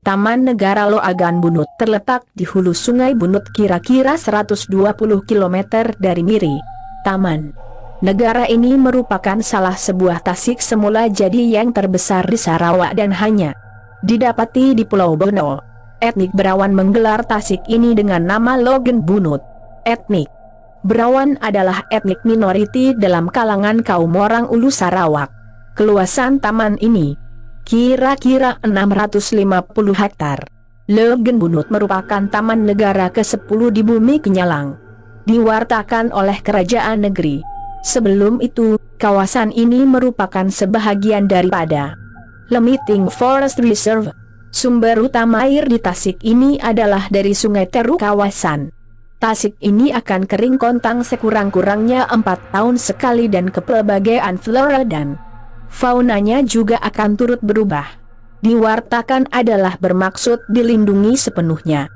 Taman Negara Loagan Bunut terletak di hulu Sungai Bunut kira-kira 120 km dari Miri. Taman Negara ini merupakan salah sebuah tasik semula jadi yang terbesar di Sarawak dan hanya didapati di Pulau Bono. Etnik Berawan menggelar tasik ini dengan nama Logan Bunut. Etnik Berawan adalah etnik minoriti dalam kalangan kaum orang Ulu Sarawak. Keluasan taman ini kira-kira 650 hektar. Logan Bunut merupakan taman negara ke-10 di bumi Kenyalang. Diwartakan oleh kerajaan negeri. Sebelum itu, kawasan ini merupakan sebahagian daripada Lemiting Forest Reserve. Sumber utama air di tasik ini adalah dari Sungai Teru kawasan. Tasik ini akan kering kontang sekurang-kurangnya 4 tahun sekali dan kepelbagaian flora dan faunanya juga akan turut berubah. Diwartakan adalah bermaksud dilindungi sepenuhnya.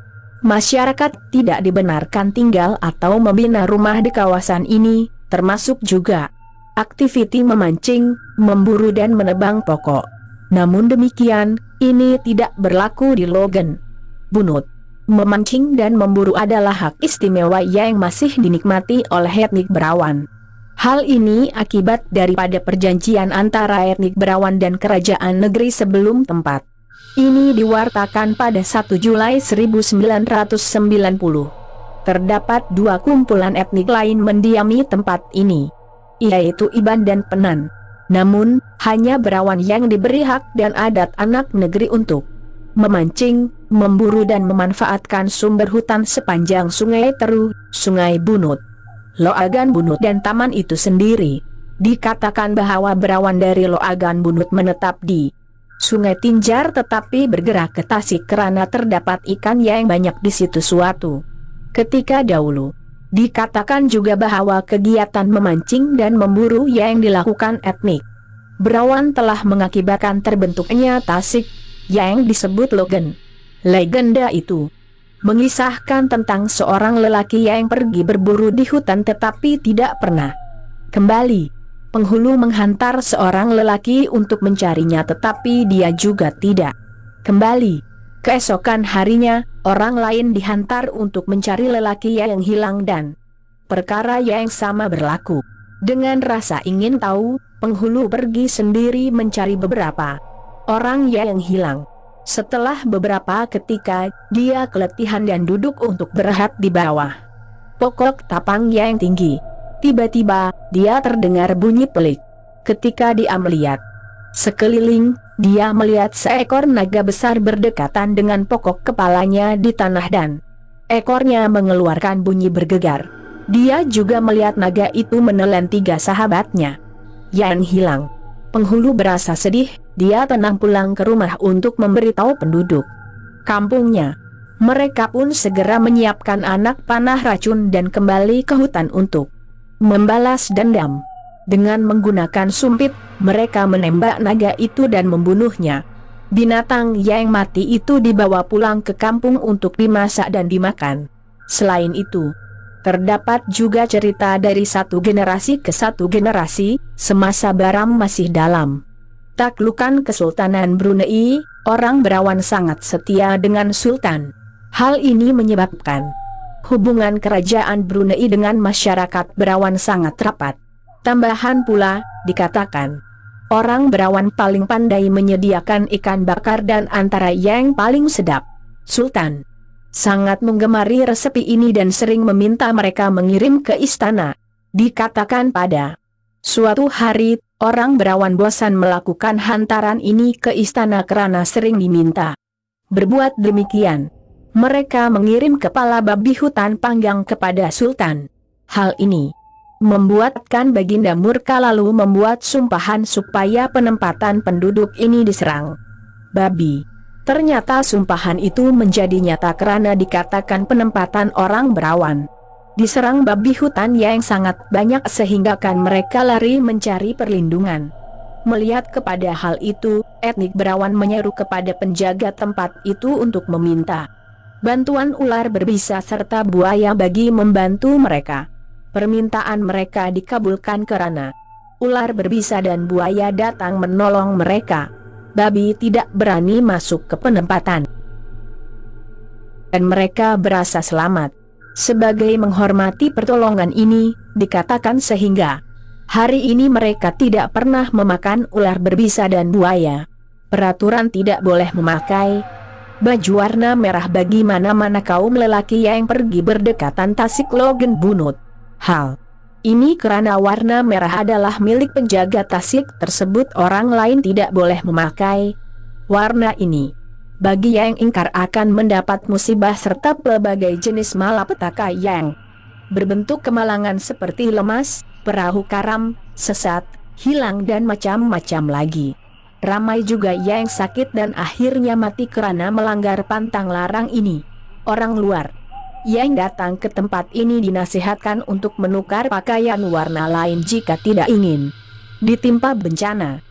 Masyarakat tidak dibenarkan tinggal atau membina rumah di kawasan ini, termasuk juga aktiviti memancing, memburu dan menebang pokok. Namun demikian, ini tidak berlaku di Logan Bunut. Memancing dan memburu adalah hak istimewa yang masih dinikmati oleh etnik Berawan. Hal ini akibat daripada perjanjian antara etnik Berawan dan kerajaan negeri sebelum tempat ini diwartakan pada 1 Julai 1990. Terdapat 2 kumpulan etnik lain mendiami tempat ini, yaitu Iban dan Penan. Namun, hanya Berawan yang diberi hak dan adat anak negeri untuk memancing, memburu dan memanfaatkan sumber hutan sepanjang Sungai Teru, Sungai Bunut, Loagan Bunut dan taman itu sendiri. Dikatakan bahwa Berawan dari Loagan Bunut menetap di Sungai Tinjar tetapi bergerak ke Tasik karena terdapat ikan yang banyak di situ suatu ketika dahulu. Dikatakan juga bahwa kegiatan memancing dan memburu yang dilakukan etnik Berawan telah mengakibatkan terbentuknya tasik yang disebut Logan. Legenda itu mengisahkan tentang seorang lelaki yang pergi berburu di hutan tetapi tidak pernah kembali. Penghulu menghantar seorang lelaki untuk mencarinya tetapi dia juga tidak kembali. Keesokan harinya, orang lain dihantar untuk mencari lelaki yang hilang dan perkara yang sama berlaku. Dengan rasa ingin tahu, penghulu pergi sendiri mencari beberapa orang yang hilang. Setelah beberapa ketika, dia keletihan dan duduk untuk berehat di bawah pokok tapang yang tinggi. Tiba-tiba, dia terdengar bunyi pelik. Ketika dia melihat sekeliling, dia melihat seekor naga besar berdekatan dengan pokok kepalanya di tanah dan ekornya mengeluarkan bunyi bergegar. Dia juga melihat naga itu menelan 3 sahabatnya yang hilang. Penghulu berasa sedih, dia tenang pulang ke rumah untuk memberitahu penduduk kampungnya. Mereka pun segera menyiapkan anak panah racun dan kembali ke hutan untuk membalas dendam. Dengan menggunakan sumpit, mereka menembak naga itu dan membunuhnya. Binatang yang mati itu dibawa pulang ke kampung untuk dimasak dan dimakan. Selain itu, terdapat juga cerita dari satu generasi ke satu generasi, semasa Baram masih dalam taklukan Kesultanan Brunei, orang Berawan sangat setia dengan Sultan. Hal ini menyebabkan hubungan kerajaan Brunei dengan masyarakat Berawan sangat rapat. Tambahan pula, dikatakan orang Berawan paling pandai menyediakan ikan bakar dan antara yang paling sedap. Sultan sangat menggemari resepi ini dan sering meminta mereka mengirim ke istana. Dikatakan pada suatu hari, orang Berawan bosan melakukan hantaran ini ke istana karena sering diminta berbuat demikian. Mereka mengirim kepala babi hutan panggang kepada Sultan. Hal ini membuatkan Baginda murka lalu membuat sumpahan supaya penempatan penduduk ini diserang babi. Ternyata sumpahan itu menjadi nyata karena dikatakan penempatan orang Berawan diserang babi hutan yang sangat banyak sehingga kan mereka lari mencari perlindungan. Melihat kepada hal itu, etnik Berawan menyeru kepada penjaga tempat itu untuk meminta bantuan ular berbisa serta buaya bagi membantu mereka. Permintaan mereka dikabulkan karena ular berbisa dan buaya datang menolong mereka. Babi tidak berani masuk ke penempatan, dan mereka berasa selamat. Sebagai menghormati pertolongan ini, dikatakan sehingga hari ini mereka tidak pernah memakan ular berbisa dan buaya. Peraturan tidak boleh memakai baju warna merah bagi mana-mana kaum lelaki yang pergi berdekatan Tasik Logan Bunut. Hal ini karena warna merah adalah milik penjaga Tasik tersebut, orang lain tidak boleh memakai warna ini. Bagi yang ingkar akan mendapat musibah serta pelbagai jenis malapetaka yang berbentuk kemalangan seperti lemas, perahu karam, sesat, hilang dan macam-macam lagi. Ramai juga yang sakit dan akhirnya mati karena melanggar pantang larang ini. Orang luar yang datang ke tempat ini dinasihatkan untuk menukar pakaian warna lain jika tidak ingin ditimpa bencana.